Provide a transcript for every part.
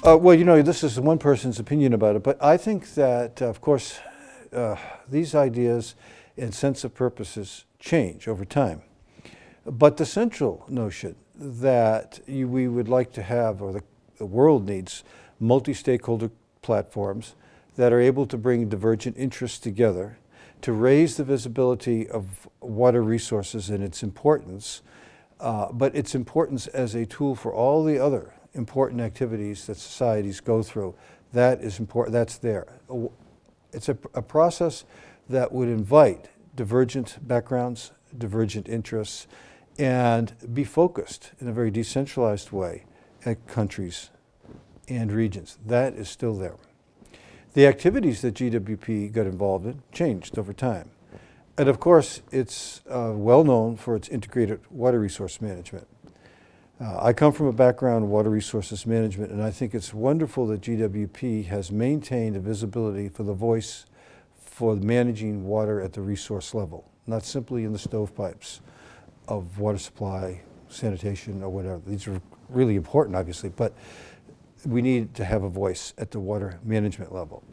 Well, you know, this is one person's opinion about it, but I think that, of course, these ideas and sense of purposes change over time. But the central notion that we would like to have, or the world needs, multi-stakeholder platforms that are able to bring divergent interests together to raise the visibility of water resources and its importance, but its importance as a tool for all the other important activities that societies go through. That is important, that's there. It's a process that would invite divergent backgrounds, divergent interests, and be focused in a very decentralized way at countries and regions. That is still there. The activities that GWP got involved in changed over time. And of course, it's well known for its integrated water resource management. I come from a background in water resources management, and I think it's wonderful that GWP has maintained a visibility for the voice for managing water at the resource level, not simply in the stovepipes of water supply, sanitation, or whatever. These are really important, obviously, but we need to have a voice at the water management level.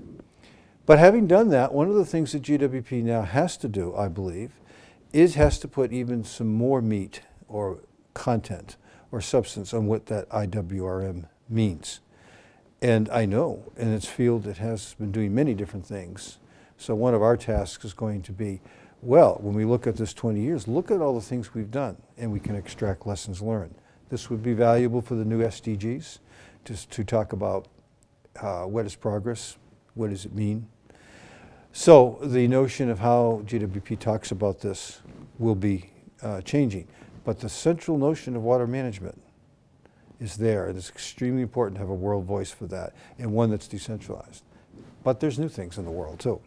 But having done that, one of the things that GWP now has to do, I believe, has to put even some more meat or content or substance on what that IWRM means. And I know in its field it has been doing many different things. So one of our tasks is going to be, well, when we look at this 20 years, look at all the things we've done and we can extract lessons learned. This would be valuable for the new SDGs, just to talk about what is progress, what does it mean. So the notion of how GWP talks about this will be changing. But the central notion of water management is there. It's extremely important to have a world voice for that, and one that's decentralized. But there's new things in the world too.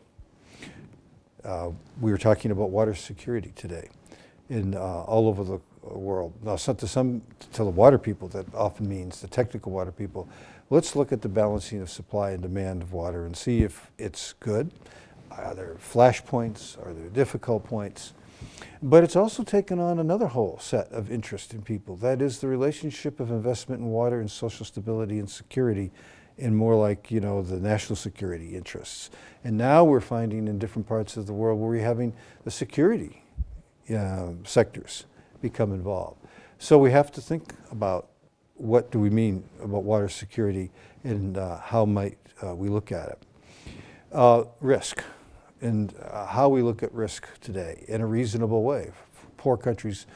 We were talking about water security today in all over the world. Now, to the water people, that often means the technical water people. Let's look at the balancing of supply and demand of water and see if it's good. Are there flashpoints? Are there difficult points? But it's also taken on another whole set of interest in people. That is the relationship of investment in water and social stability and security, and more like, you know, the national security interests. And now we're finding in different parts of the world where we're having the security sectors become involved. So we have to think about what do we mean about water security and how might we look at it. Risk. And how we look at risk today in a reasonable way. Poor countries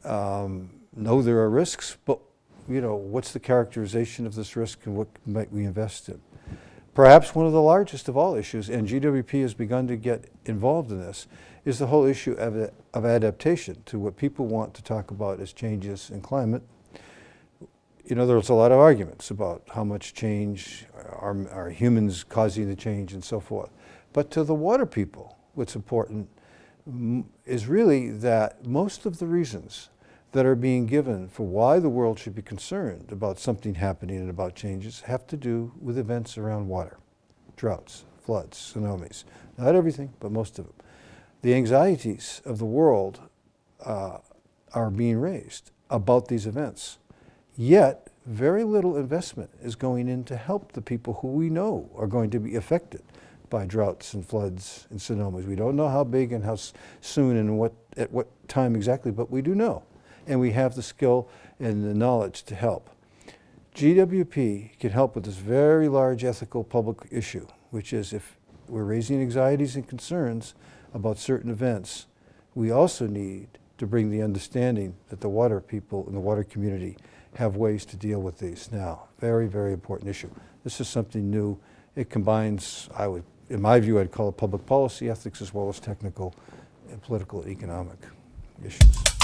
know there are risks, but you know, what's the characterization of this risk and what might we invest in? Perhaps one of the largest of all issues, and GWP has begun to get involved in this, is the whole issue of adaptation to what people want to talk about as changes in climate. You know, there's a lot of arguments about how much change are humans causing the change and so forth. But to the water people, what's important is really that most of the reasons that are being given for why the world should be concerned about something happening and about changes have to do with events around water, droughts, floods, tsunamis. Not everything, but most of them. The anxieties of the world are being raised about these events. Yet, very little investment is going in to help the people who we know are going to be affected by droughts and floods and tsunamis. We don't know how big and how soon and at what time exactly, but we do know. And we have the skill and the knowledge to help. GWP can help with this very large ethical public issue, which is if we're raising anxieties and concerns about certain events, we also need to bring the understanding that the water people and the water community have ways to deal with these now. Very, very important issue. This is something new. It combines, in my view, I'd call it public policy ethics as well as technical and political and economic issues.